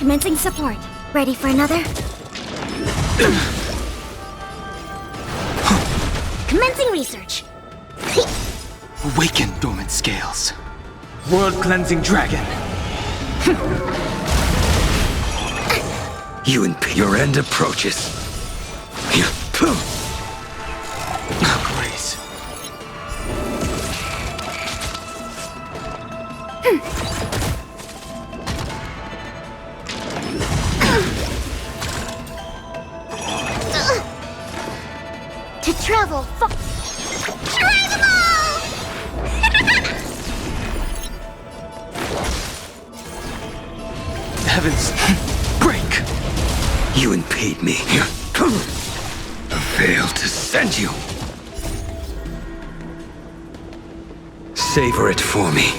Commencing support. Ready for another? Commencing research. Awaken dormant scales. World-cleansing dragon. Your end approaches. Grace. To travel far. Heavens, break! You impede me. A veil to send you. Savor it for me.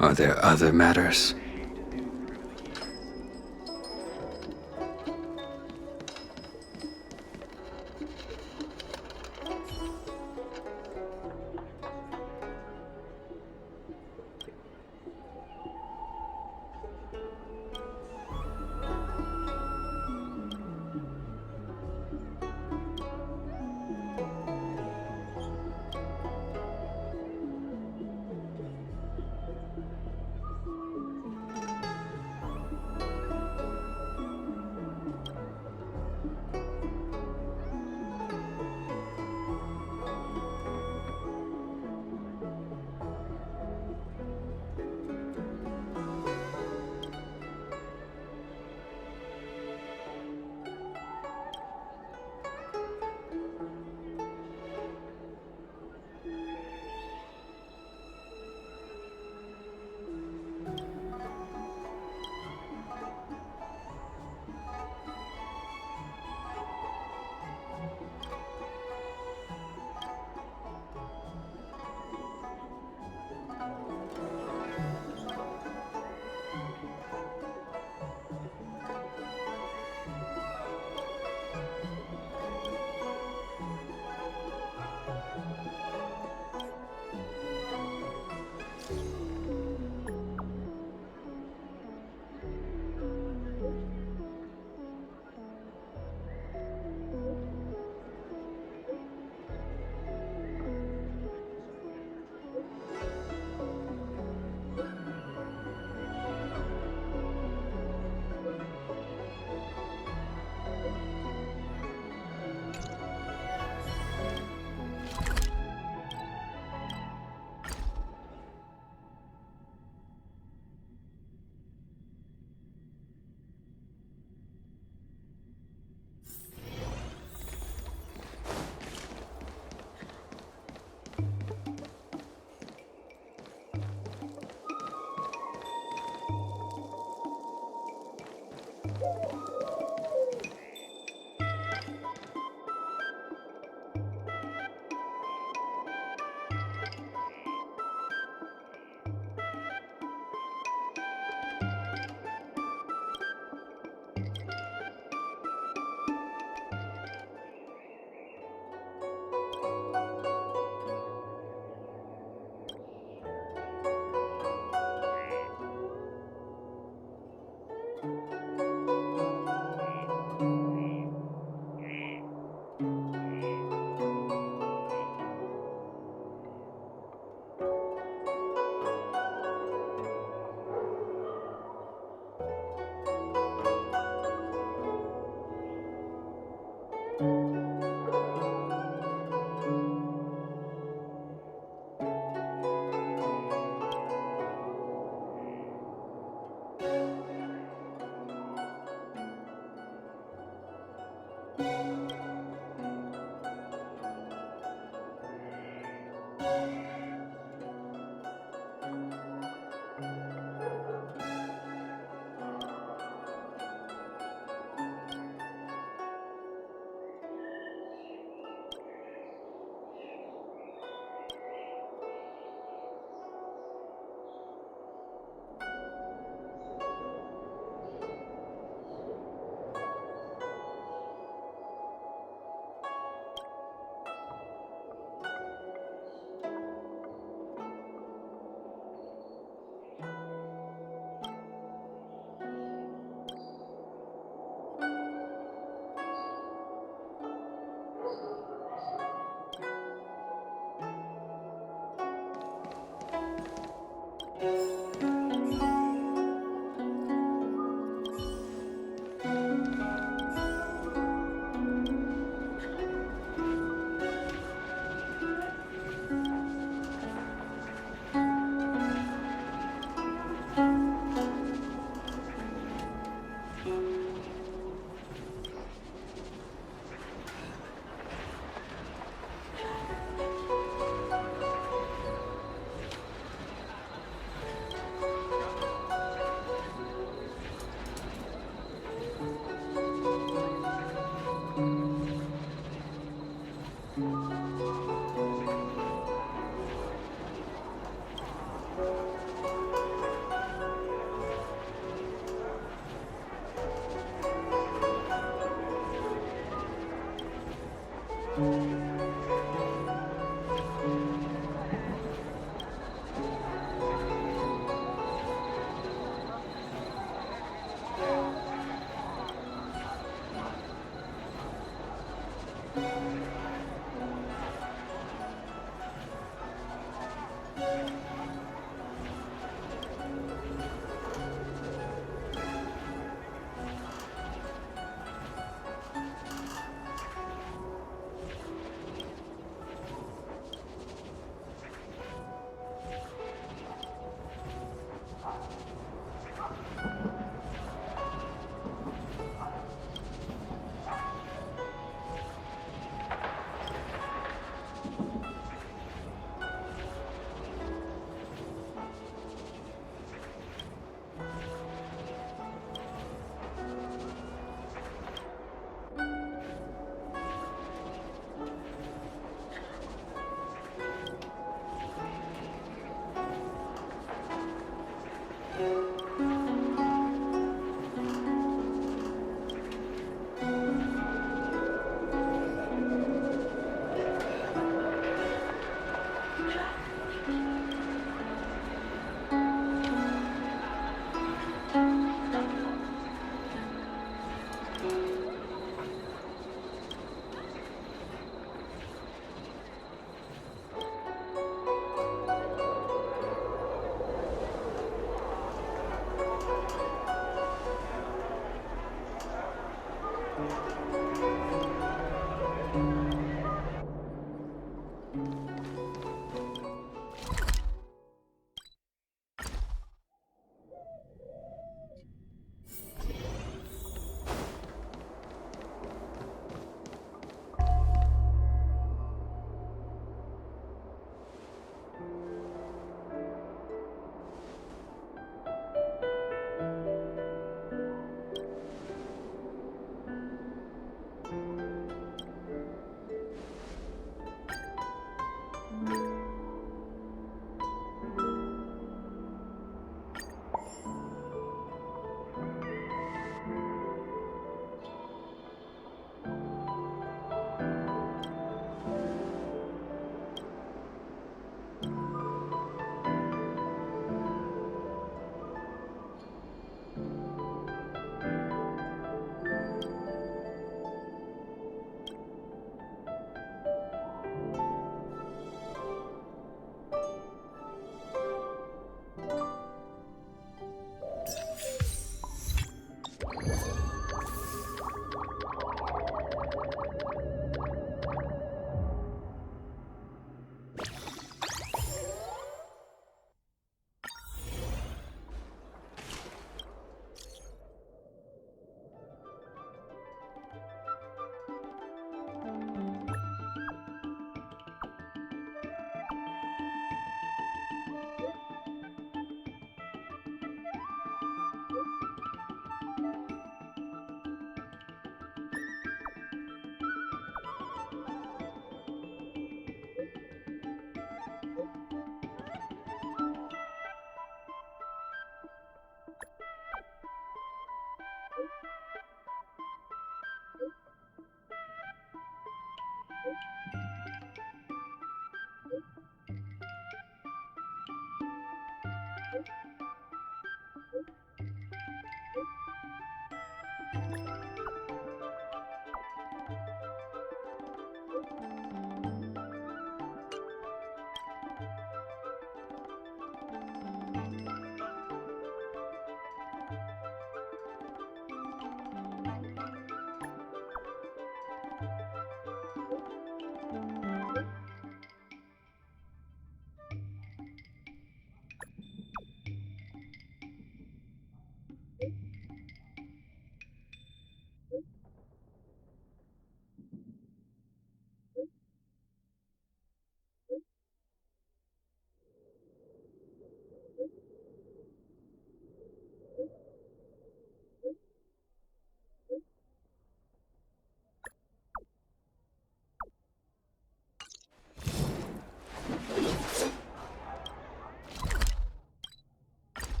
Are there other matters?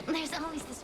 There's always this.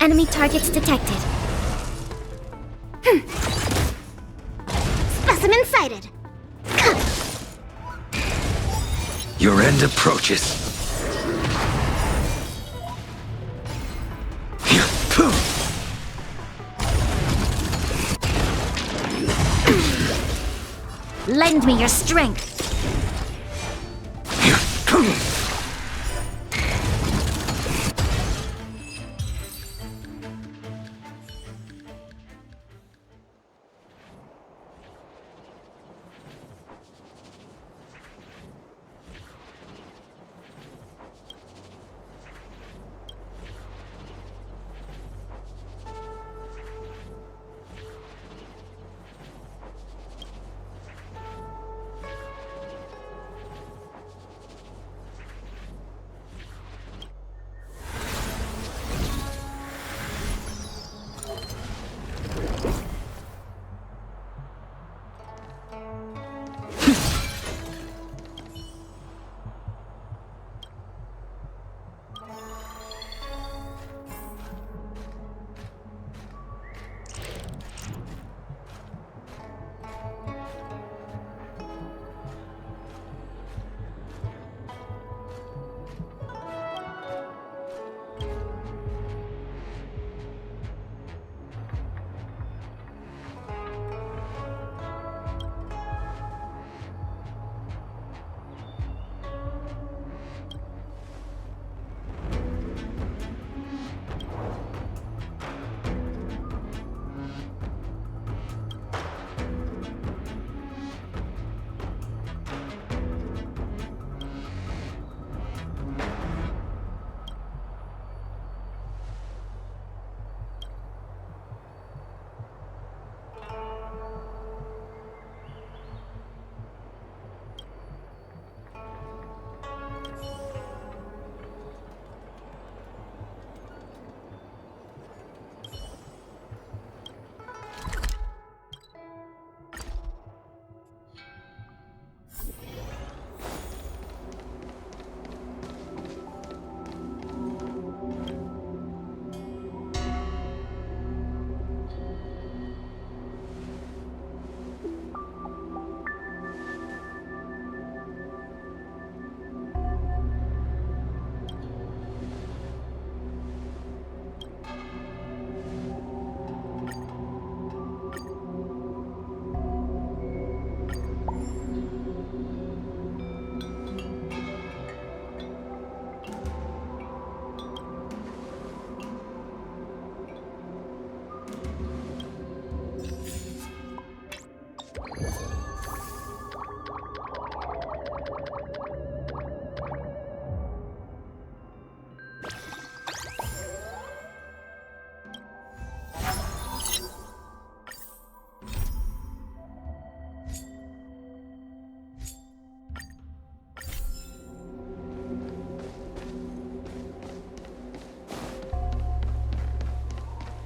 Enemy targets detected. Specimen sighted. Your end approaches. Lend me your strength.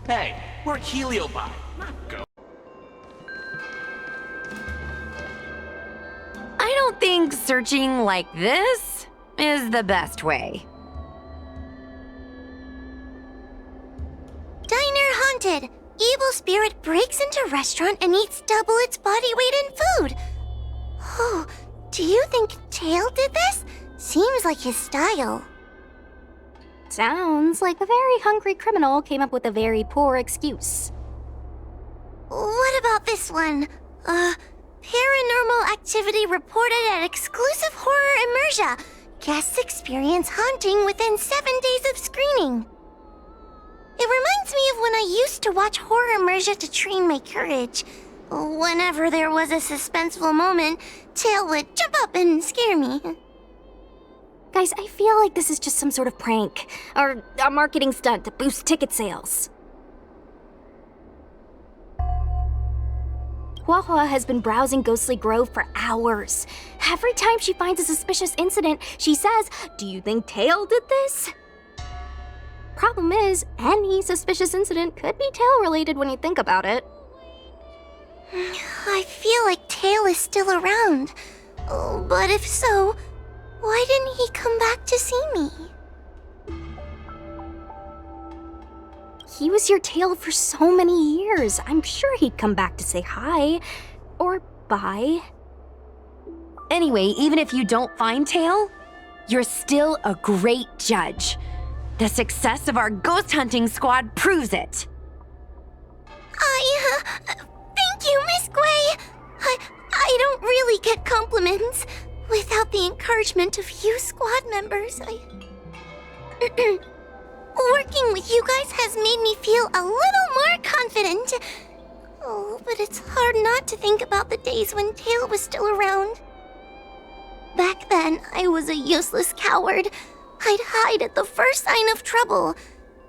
Hey, we're heliobi, not go. I don't think searching like this is the best way. Diner haunted. Evil spirit breaks into restaurant and eats double its body weight in food. Oh, do you think Tail did this? Seems like his style. Sounds like a very hungry criminal came up with a very poor excuse. What about this one? Paranormal activity reported at exclusive horror immersia. Guests experience haunting within 7 days of screening. It reminds me of when I used to watch horror immersia to train my courage. Whenever there was a suspenseful moment, Tail would jump up and scare me. Guys, I feel like this is just some sort of prank, or a marketing stunt to boost ticket sales. Huahua has been browsing Ghostly Grove for hours. Every time she finds a suspicious incident, she says, "Do you think Tail did this?" Problem is, any suspicious incident could be Tail-related when you think about it. I feel like Tail is still around. Oh, but if so, why didn't he come back to see me? He was your tail for so many years. I'm sure he'd come back to say hi. Or bye. Anyway, even if you don't find Tail, you're still a great judge. The success of our ghost hunting squad proves it. Thank you, Miss Gui. I don't really get compliments. Without the encouragement of you squad members, working with you guys has made me feel a little more confident. Oh, but it's hard not to think about the days when Tail was still around. Back then, I was a useless coward. I'd hide at the first sign of trouble.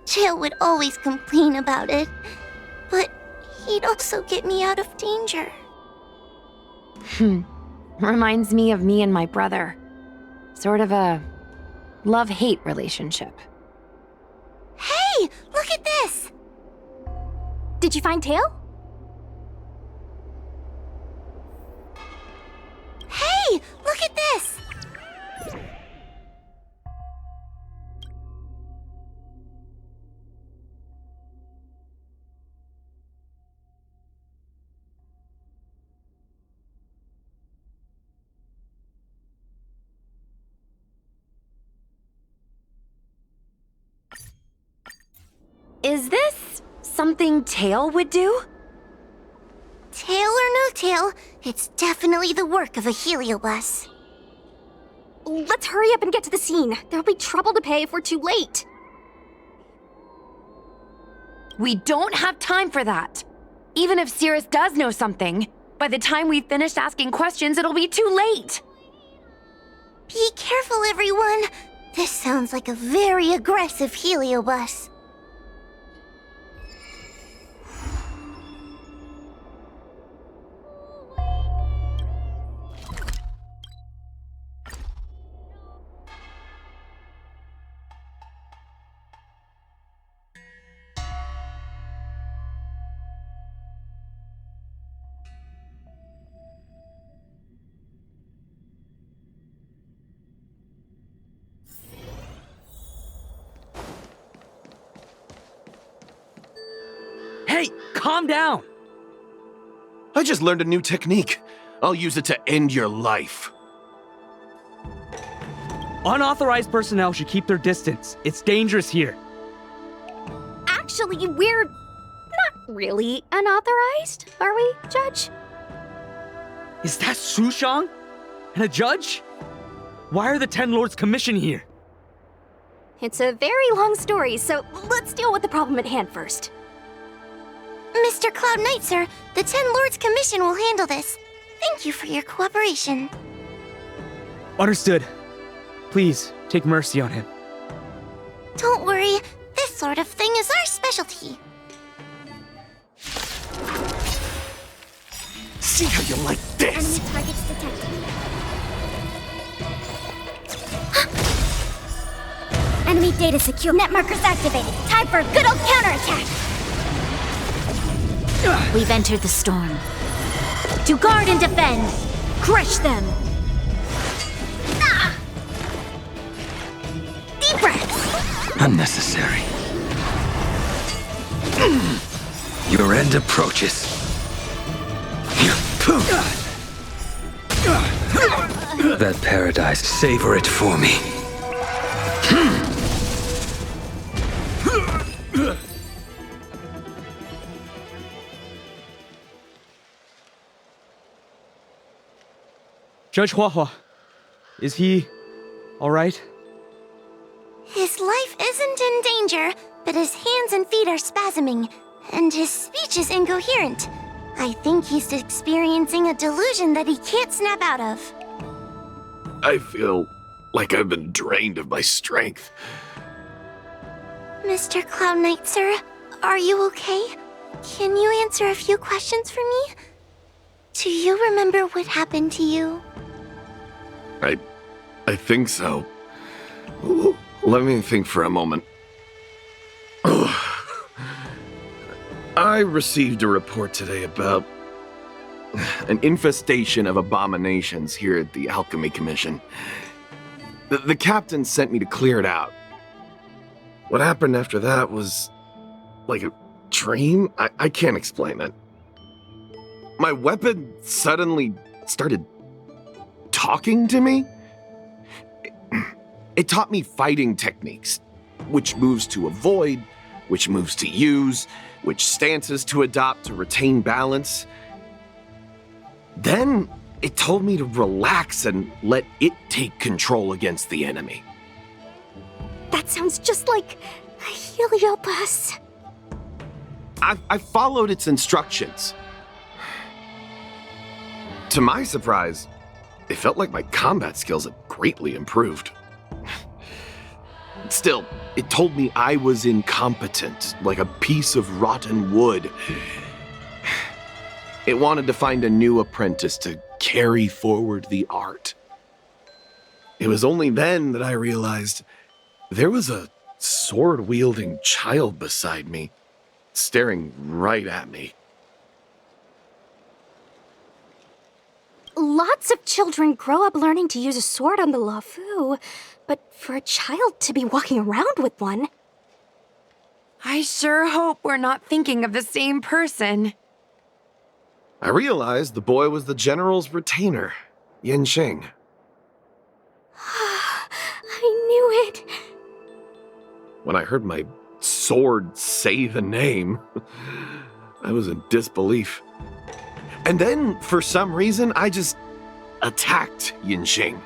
Tail would always complain about it. But he'd also get me out of danger. Reminds me of me and my brother. Sort of a love-hate relationship. Hey, look at this! Did you find Tail? Hey, look at this! Is this something Tail would do? Tail or no tail, it's definitely the work of a heliobus. Let's hurry up and get to the scene. There'll be trouble to pay if we're too late. We don't have time for that. Even if Cirrus does know something, by the time we've finished asking questions, it'll be too late. Be careful, everyone. This sounds like a very aggressive heliobus. Hey, calm down! I just learned a new technique. I'll use it to end your life. Unauthorized personnel should keep their distance. It's dangerous here. Actually, we're not really unauthorized, are we, Judge? Is that Sushang? And a judge? Why are the 10 Lords Commission here? It's a very long story, so let's deal with the problem at hand first. Mr. Cloud Knight, sir, the 10 Lords Commission will handle this. Thank you for your cooperation. Understood. Please, take mercy on him. Don't worry, this sort of thing is our specialty. See how you like this? Enemy targets detected. Enemy data secure. Net markers activated. Time for a good old counterattack. We've entered the storm. To guard and defend. Crush them. Deep breaths. Unnecessary. Your end approaches. That paradise, savor it for me. Judge Huahua, is he all right? His life isn't in danger, but his hands and feet are spasming, and his speech is incoherent. I think he's experiencing a delusion that he can't snap out of. I feel like I've been drained of my strength. Mr. Cloud Knight, sir, are you okay? Can you answer a few questions for me? Do you remember what happened to you? I think so. Let me think for a moment. I received a report today about an infestation of abominations here at the Alchemy Commission. The captain sent me to clear it out. What happened after that was like a dream. I can't explain it. My weapon suddenly started talking to me. It taught me fighting techniques, which moves to avoid, which moves to use, which stances to adopt to retain balance. Then it told me to relax and let it take control against the enemy. That sounds just like a heliobus. I followed its instructions. To my surprise, it felt like my combat skills had greatly improved. Still, it told me I was incompetent, like a piece of rotten wood. It wanted to find a new apprentice to carry forward the art. It was only then that I realized there was a sword-wielding child beside me, staring right at me. Lots of children grow up learning to use a sword on the Lafu, but for a child to be walking around with one... I sure hope we're not thinking of the same person. I realized the boy was the general's retainer, Yanqing. I knew it. When I heard my sword say the name, I was in disbelief. And then, for some reason, I just attacked Yanqing.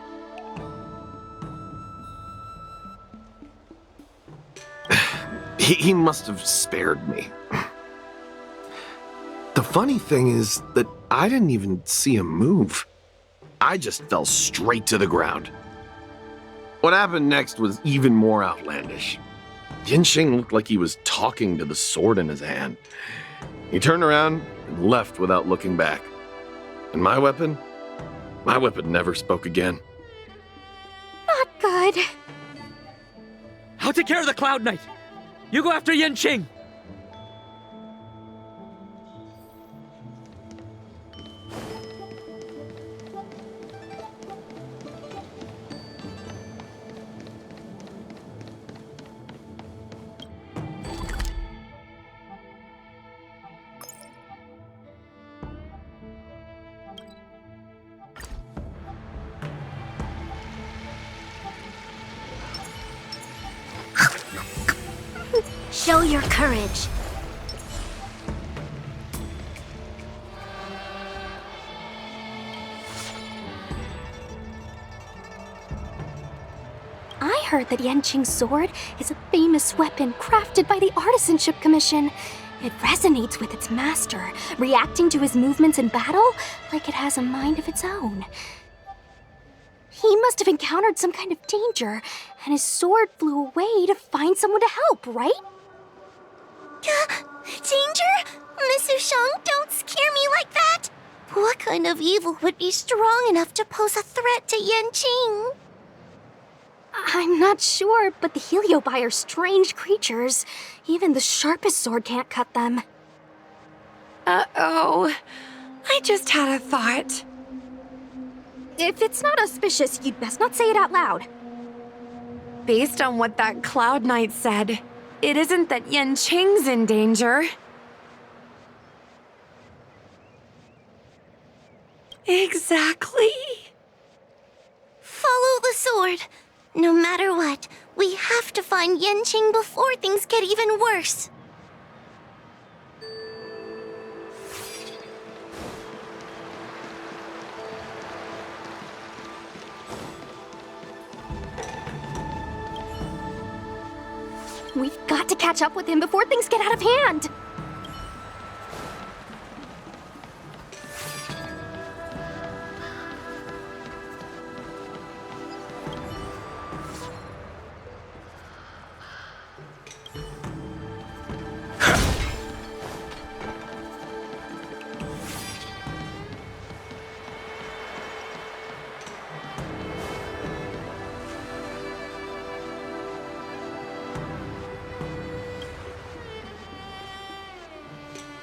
He must have spared me. The funny thing is that I didn't even see him move. I just fell straight to the ground. What happened next was even more outlandish. Yanqing looked like he was talking to the sword in his hand. He turned around and left without looking back. And my weapon never spoke again. Not good. I'll take care of the Cloud Knight. You go after Yanqing. Show your courage. I heard that Yanqing's sword is a famous weapon crafted by the Artisanship Commission. It resonates with its master, reacting to his movements in battle like it has a mind of its own. He must have encountered some kind of danger, and his sword flew away to find someone to help, right? Danger? Miss Ushang, don't scare me like that! What kind of evil would be strong enough to pose a threat to Yanqing? I'm not sure, but the heliobis are strange creatures. Even the sharpest sword can't cut them. Uh-oh. I just had a thought. If it's not auspicious, you'd best not say it out loud. Based on what that Cloud Knight said, it isn't that Yanqing's in danger. Exactly. Follow the sword. No matter what, we have to find Yanqing before things get even worse. We've got to catch up with him before things get out of hand.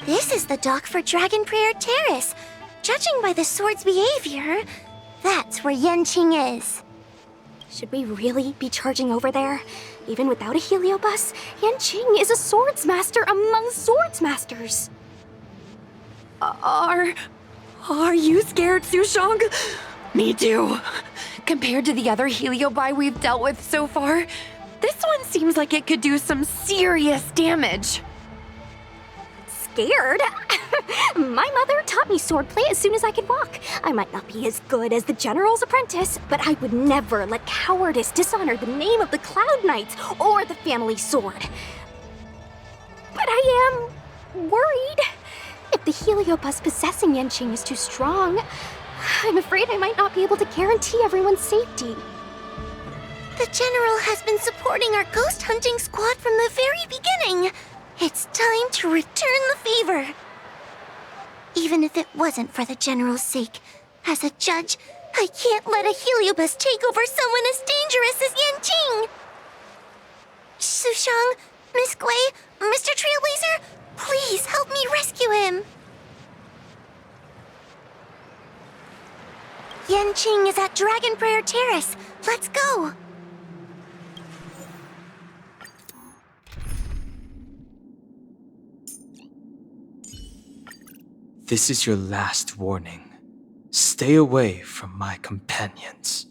This is the dock for Dragon Prayer Terrace. Judging by the sword's behavior, that's where Yanqing is. Should we really be charging over there? Even without a heliobus, Yanqing is a swords master among swords masters. Are you scared, Sushang? Me too. Compared to the other heliobi we've dealt with so far, this one seems like it could do some serious damage. Scared? My mother taught me swordplay as soon as I could walk. I might not be as good as the general's apprentice, but I would never let cowardice dishonor the name of the Cloud Knights or the family sword. But I am worried. If the heliobus possessing Yanqing is too strong, I'm afraid I might not be able to guarantee everyone's safety. The General has been supporting our ghost hunting squad from the very beginning. It's time to return the favor. Even if it wasn't for the General's sake, as a judge, I can't let a heliobus take over someone as dangerous as Yanqing. Sushang, Miss Gui, Mr. Trailblazer, please help me rescue him. Yanqing is at Dragon Prayer Terrace. Let's go. This is your last warning. Stay away from my companions.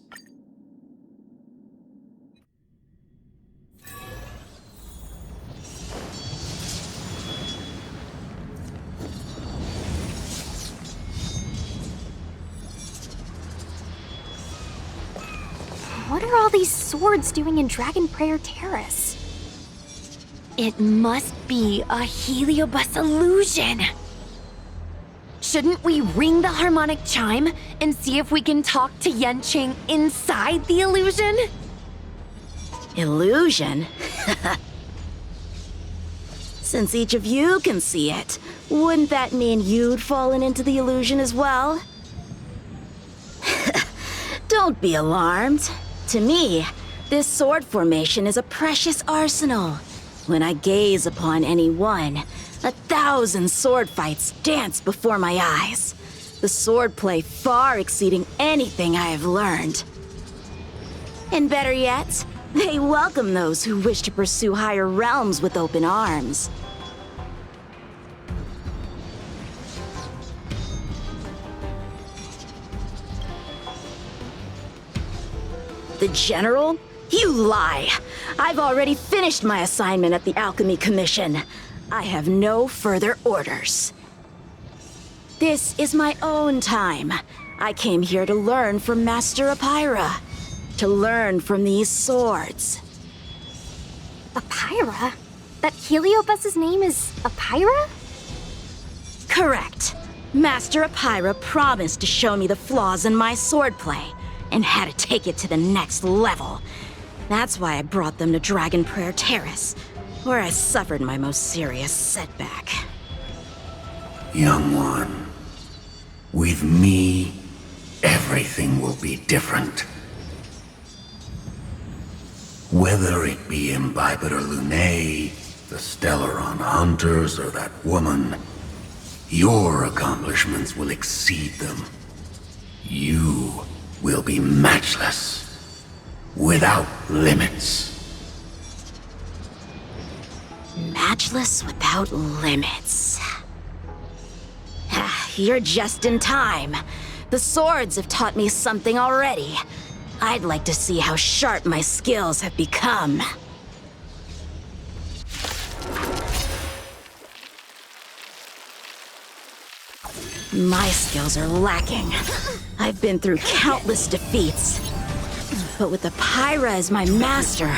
What are all these swords doing in Dragon Prayer Terrace? It must be a heliobus illusion. Shouldn't we ring the harmonic chime and see if we can talk to Yanqing inside the illusion? Illusion? Since each of you can see it, wouldn't that mean you'd fallen into the illusion as well? Don't be alarmed. To me, this sword formation is a precious arsenal. When I gaze upon any one, 1,000 sword fights dance before my eyes. The swordplay far exceeding anything I have learned. And better yet, they welcome those who wish to pursue higher realms with open arms. The General? You lie! I've already finished my assignment at the Alchemy Commission. I have no further orders. This is my own time. I came here to learn from Master Apira. To learn from these swords. Apira? That heliobus's name is Apira? Correct. Master Apira promised to show me the flaws in my swordplay, and had to take it to the next level. That's why I brought them to Dragon Prayer Terrace, where I suffered my most serious setback. Young one, with me, everything will be different. Whether it be Imbibitor Lunae, the Stellaron Hunters, or that woman, your accomplishments will exceed them. You will be matchless, without limits. Matchless without limits. You're just in time. The swords have taught me something already. I'd like to see how sharp my skills have become. My skills are lacking. I've been through countless defeats. But with Apira as my master,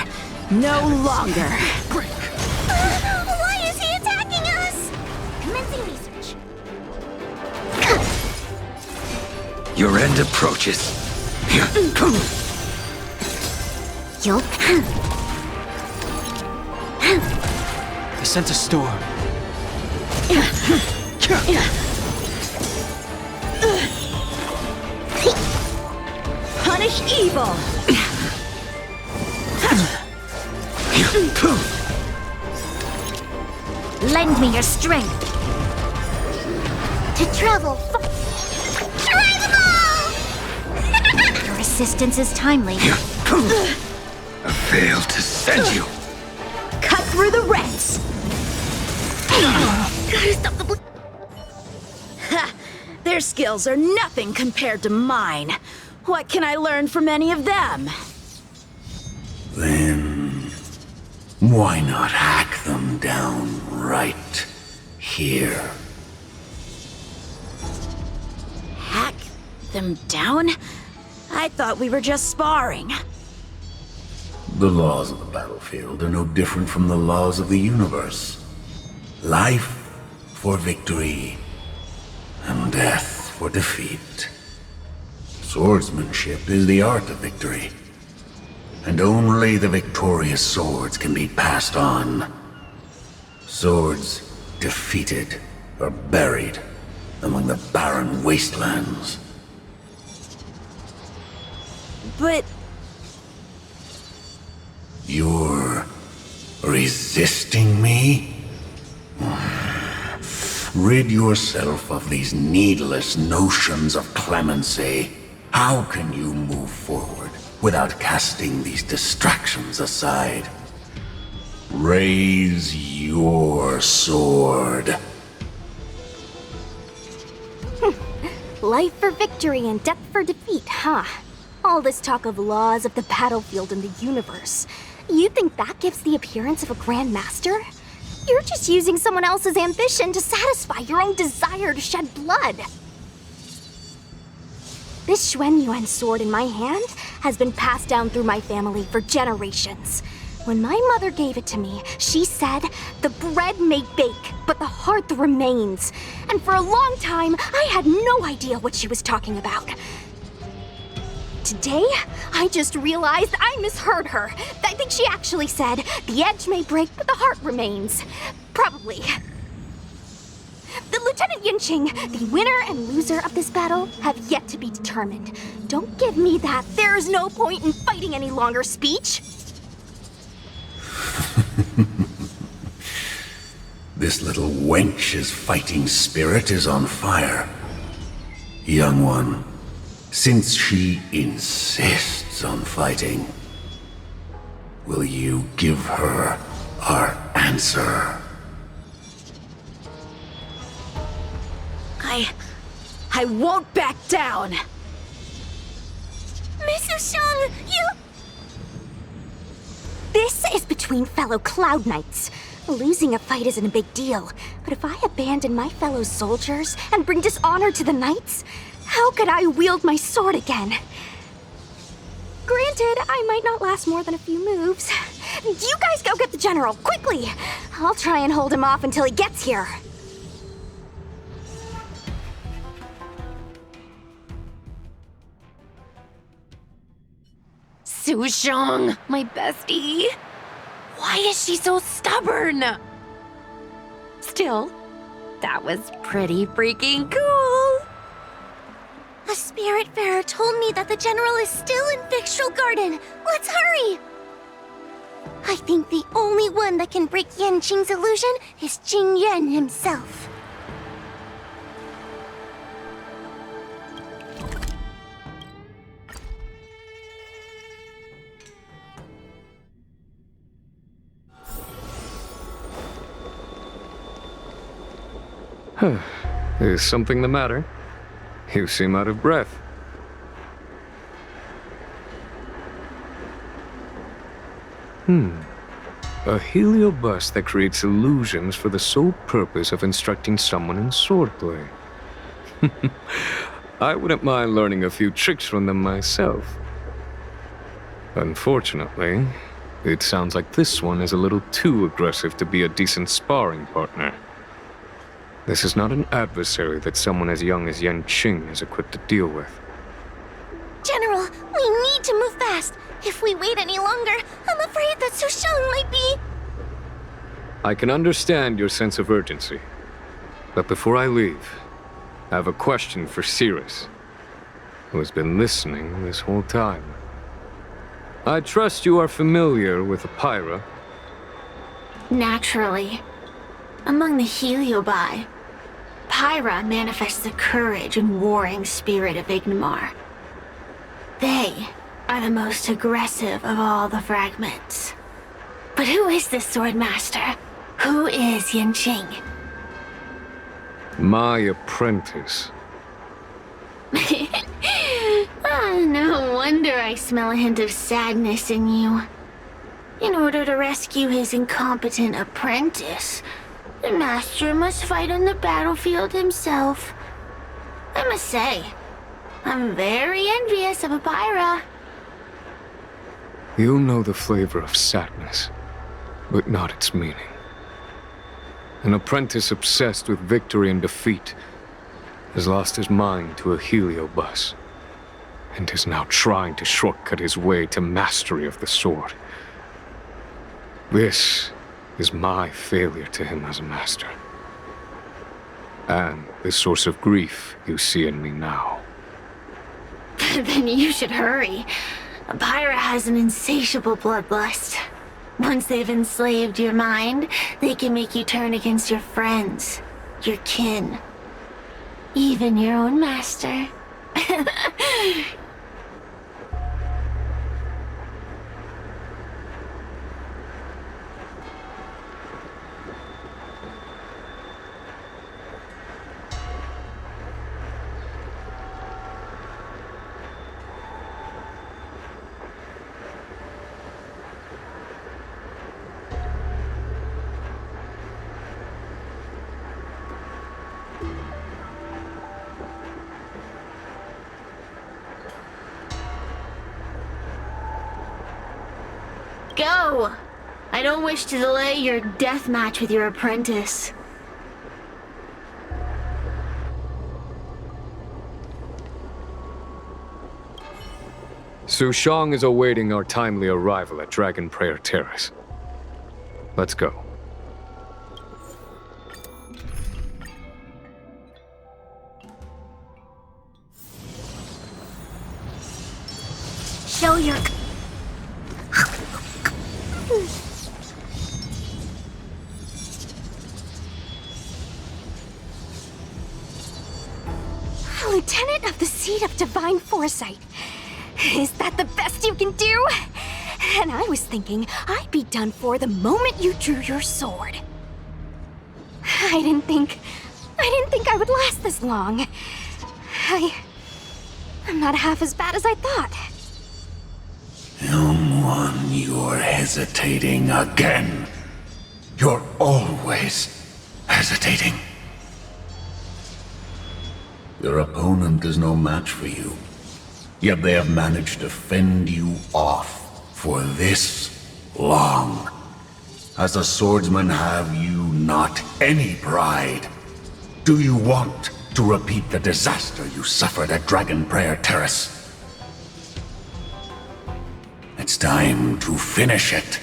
no longer. Why is he attacking us? Commencing research. Your end approaches. Yup. I sent a storm. Punish evil! Lend me your strength. To travel. Try them all! Your assistance is timely. I failed to send you. Cut through the rents. Gotta stop the Ha! Their skills are nothing compared to mine. What can I learn from any of them? Then, why not hack them down right here? Hack them down? I thought we were just sparring. The laws of the battlefield are no different from the laws of the universe. Life for victory, and death for defeat. Swordsmanship is the art of victory, and only the victorious swords can be passed on. Swords defeated are buried among the barren wastelands. But You're resisting me? Rid yourself of these needless notions of clemency. How can you move forward without casting these distractions aside? Raise your sword. Life for victory and death for defeat, huh? All this talk of laws of the battlefield and the universe. You think that gives the appearance of a Grand Master? You're just using someone else's ambition to satisfy your own desire to shed blood. This Xuanyuan sword in my hand has been passed down through my family for generations. When my mother gave it to me, she said, "The bread may bake, but the heart remains." And for a long time, I had no idea what she was talking about. Today, I just realized I misheard her. I think she actually said, "The edge may break, but the heart remains." Probably. The Lieutenant Yinqing, the winner and loser of this battle, have yet to be determined. Don't give me that "there's no point in fighting any longer" speech. This little wench's fighting spirit is on fire. Young one, since she insists on fighting, will you give her our answer? I won't back down. Miss Sushang, you... This is between fellow Cloud Knights. Losing a fight isn't a big deal, but if I abandon my fellow soldiers and bring dishonor to the Knights, how could I wield my sword again? Granted, I might not last more than a few moves. You guys go get the General, quickly! I'll try and hold him off until he gets here. Sushang, my bestie. Why is she so stubborn? Still, that was pretty freaking cool. A spiritfarer told me that the General is still in Victual Garden. Let's hurry! I think the only one that can break Yanqing's illusion is Jing Yuan himself. Is something the matter? You seem out of breath. A heliobus that creates illusions for the sole purpose of instructing someone in swordplay. I wouldn't mind learning a few tricks from them myself. Unfortunately, it sounds like this one is a little too aggressive to be a decent sparring partner. This is not an adversary that someone as young as Yanqing is equipped to deal with. General, we need to move fast. If we wait any longer, I'm afraid that Sushang might be... I can understand your sense of urgency. But before I leave, I have a question for Cirrus, who has been listening this whole time. I trust you are familiar with Pyra. Naturally. Among the Heliobi, Pyra manifests the courage and warring spirit of Ignomar. They are the most aggressive of all the fragments. But who is this sword master? Who is Yanqing? My apprentice. No wonder I smell a hint of sadness in you. In order to rescue his incompetent apprentice, the master must fight on the battlefield himself. I must say, I'm very envious of Apira. You know the flavor of sadness, but not its meaning. An apprentice obsessed with victory and defeat has lost his mind to a heliobus, and is now trying to shortcut his way to mastery of the sword. This is my failure to him as a master. And the source of grief you see in me now. Then you should hurry. Apira has an insatiable bloodlust. Once they've enslaved your mind, they can make you turn against your friends, your kin, even your own master. Go! I don't wish to delay your death match with your apprentice. Su Shang is awaiting our timely arrival at Dragon Prayer Terrace. Let's go. Show your... Lieutenant of the Seat of Divine Foresight. Is that the best you can do? And I was thinking I'd be done for the moment you drew your sword. I didn't think I would last this long. I'm not half as bad as I thought. Young one, you're hesitating again. You're always hesitating. Your opponent is no match for you. Yet they have managed to fend you off for this long. As a swordsman, have you not any pride? Do you want to repeat the disaster you suffered at Dragon Prayer Terrace? It's time to finish it.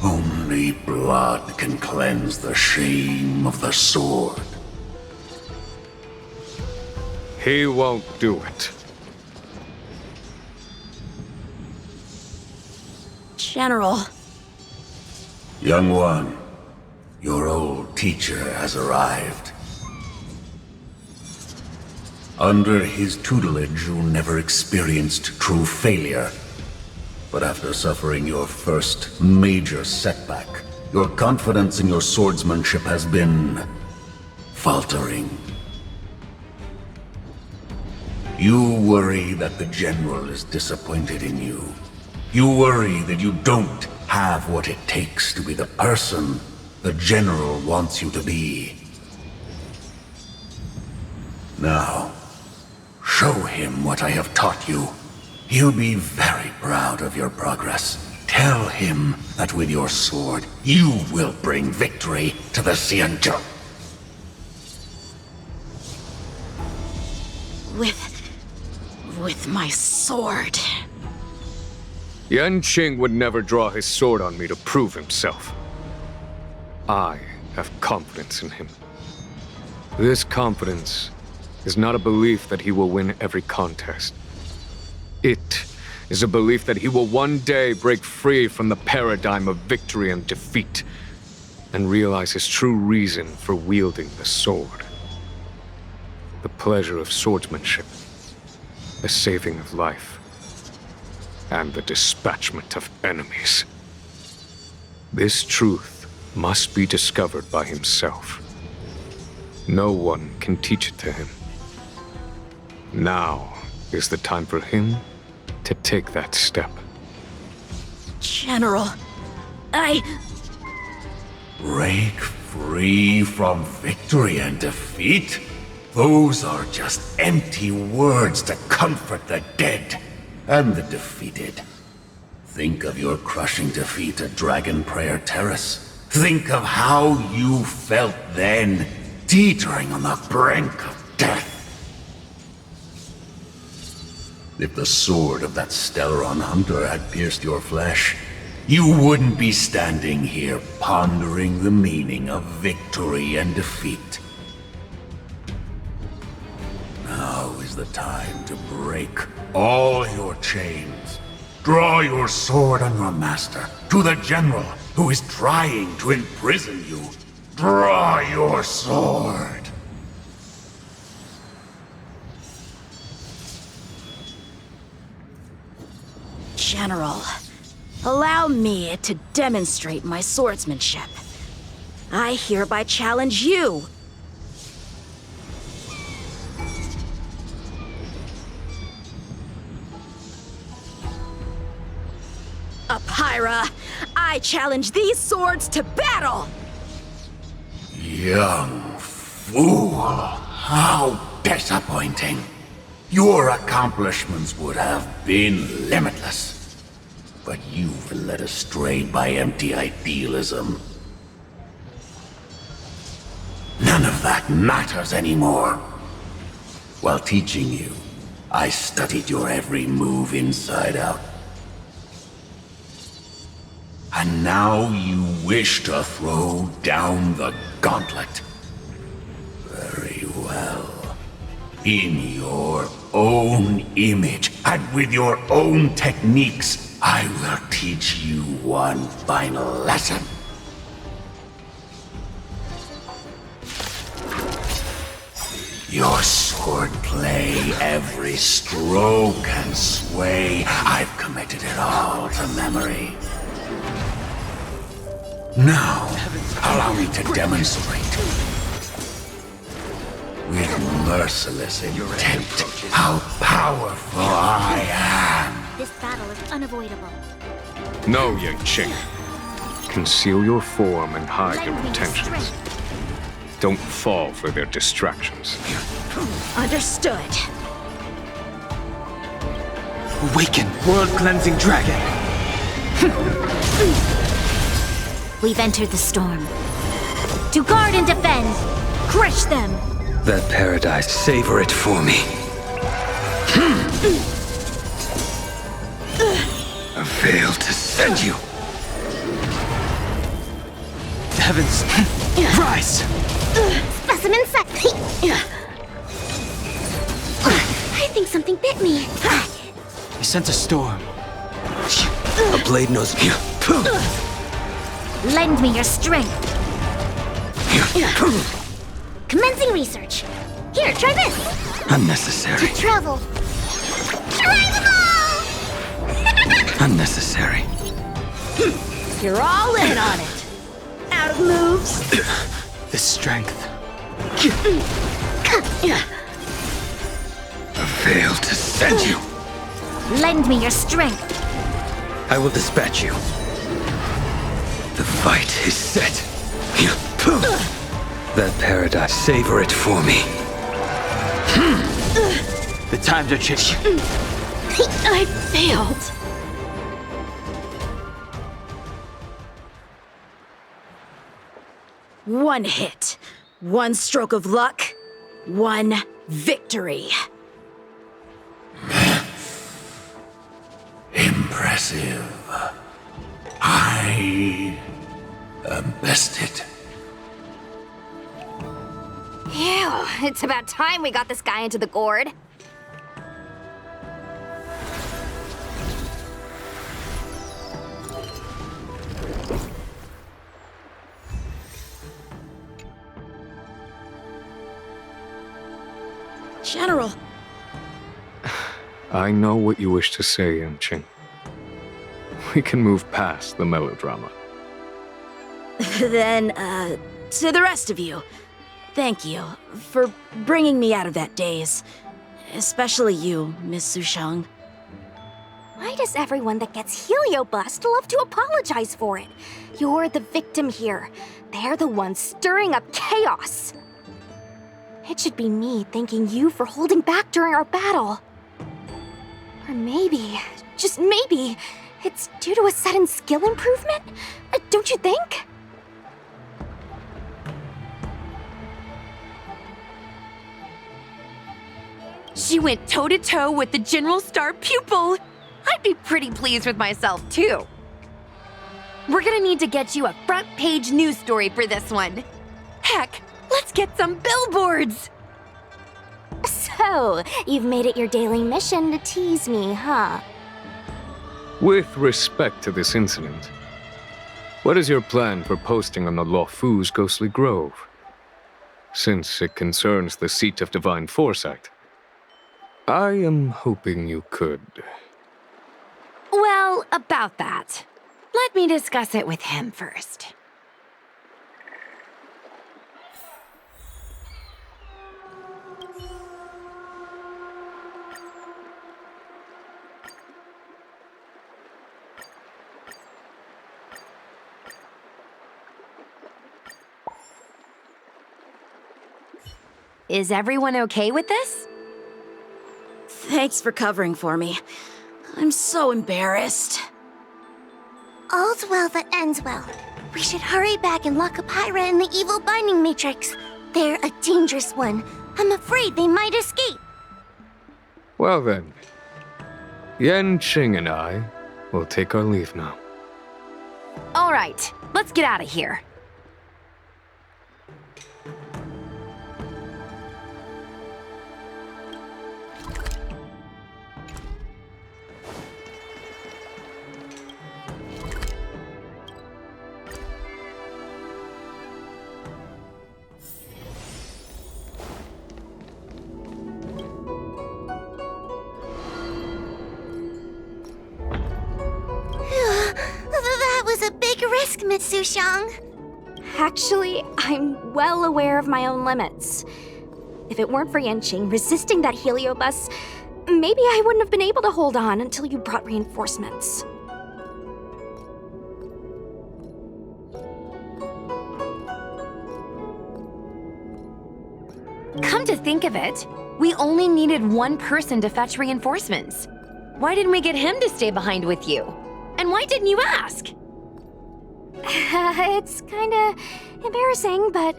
Only blood can cleanse the shame of the sword. He won't do it. General. Young one, your old teacher has arrived. Under his tutelage, you never experienced true failure. But after suffering your first major setback, your confidence in your swordsmanship has been faltering. You worry that the general is disappointed in you. You worry that you don't have what it takes to be the person the general wants you to be. Now, show him what I have taught you. He'll be very proud of your progress. Tell him that with your sword, you will bring victory to the Xianzhou. With my sword. Yanqing would never draw his sword on me to prove himself. I have confidence in him. This confidence is not a belief that he will win every contest. It is a belief that he will one day break free from the paradigm of victory and defeat, and realize his true reason for wielding the sword. The pleasure of swordsmanship, the saving of life, and the dispatchment of enemies. This truth must be discovered by himself. No one can teach it to him. Now is the time for him to take that step. General, Break free from victory and defeat? Those are just empty words to comfort the dead and the defeated. Think of your crushing defeat at Dragon Prayer Terrace. Think of how you felt then, teetering on the brink of death. If the sword of that Stellaron hunter had pierced your flesh, you wouldn't be standing here pondering the meaning of victory and defeat. Now is the time to break all your chains. Draw your sword on your master, to the general who is trying to imprison you. Draw your sword. General, allow me to demonstrate my swordsmanship. I hereby challenge you. Apyra, I challenge these swords to battle! Young fool, how disappointing. Your accomplishments would have been limitless. But you've been led astray by empty idealism. None of that matters anymore. While teaching you, I studied your every move inside out. And now you wish to throw down the gauntlet. Very well. In your own image, and with your own techniques, I will teach you one final lesson. Your swordplay, every stroke and sway, I've committed it all to memory. Now, allow me to demonstrate. With merciless intent, how powerful I am. This battle is unavoidable. No, Yang-Ching. Conceal your form and hide your intentions. Don't fall for their distractions. Understood. Awaken, world-cleansing dragon! We've entered the storm. To guard and defend! Crush them! That paradise, savor it for me. I failed to send you. Heavens, rise! Specimen set! I think something bit me. I sent a storm. A blade knows you. Lend me your strength. Commencing research. Here, try this. Unnecessary. Travel. Unnecessary. You're all in on it. Out of moves. The strength. I failed to send you. Lend me your strength. I will dispatch you. The fight is set. That paradise, savor it for me. The times are changing. I failed. One hit, one stroke of luck, one victory. Impressive. I am bested. Ew, it's about time we got this guy into the gourd. General. I know what you wish to say, Yang-Ching. we can move past the melodrama. Then, to the rest of you, thank you for bringing me out of that daze. Especially you, Miss Sushang. Why does everyone that gets heliobust love to apologize for it? You're the victim here. They're the ones stirring up chaos. It should be me thanking you for holding back during our battle. Or maybe, just maybe, it's due to a sudden skill improvement? Don't you think? She went toe-to-toe with the General Star pupil. I'd be pretty pleased with myself, too. We're gonna need to get you a front-page news story for this one. Heck, let's get some billboards! So, you've made it your daily mission to tease me, huh? With respect to this incident, what is your plan for posting on the Luofu's Ghostly Grove? Since it concerns the seat of divine foresight, I am hoping you could. Well, about that. Let me discuss it with him first. Is everyone okay with this? Thanks for covering for me. I'm so embarrassed. All's well that ends well. We should hurry back and lock up Hyra in the evil binding matrix. They're a dangerous one. I'm afraid they might escape. Well then, Yanqing and I will take our leave now. All right, let's get out of here. That was a big risk, Miss Sushang. Actually, I'm well aware of my own limits. If it weren't for Yanqing resisting that heliobus, maybe I wouldn't have been able to hold on until you brought reinforcements. Come to think of it, we only needed one person to fetch reinforcements. Why didn't we get him to stay behind with you? And why didn't you ask? It's kinda embarrassing, but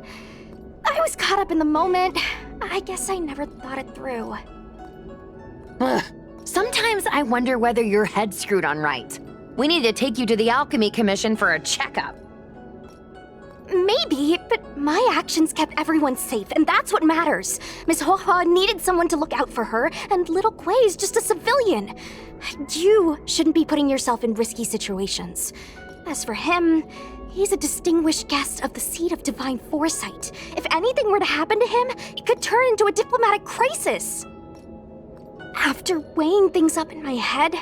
I was caught up in the moment. I guess I never thought it through. Ugh. Sometimes I wonder whether your head's screwed on right. We need to take you to the Alchemy Commission for a checkup. Maybe, but my actions kept everyone safe, and that's what matters. Miss Hoa needed someone to look out for her, and little Kuei's just a civilian. You shouldn't be putting yourself in risky situations. As for him, he's a distinguished guest of the seat of divine foresight. If anything were to happen to him, it could turn into a diplomatic crisis. After weighing things up in my head,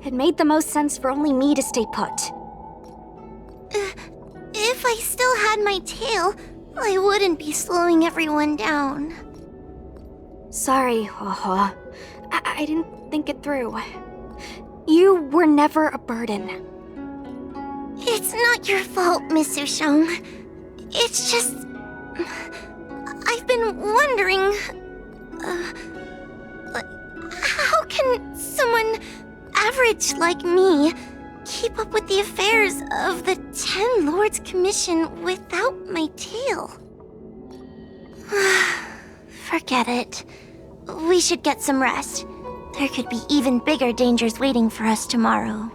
it made the most sense for only me to stay put. If I still had my tail, I wouldn't be slowing everyone down. Sorry, Hoa. I didn't think it through. You were never a burden. It's not your fault, Miss Sushang. It's just... I've been wondering... how can someone average like me keep up with the affairs of the 10 Lords Commission without my tail? Forget it. We should get some rest. There could be even bigger dangers waiting for us tomorrow.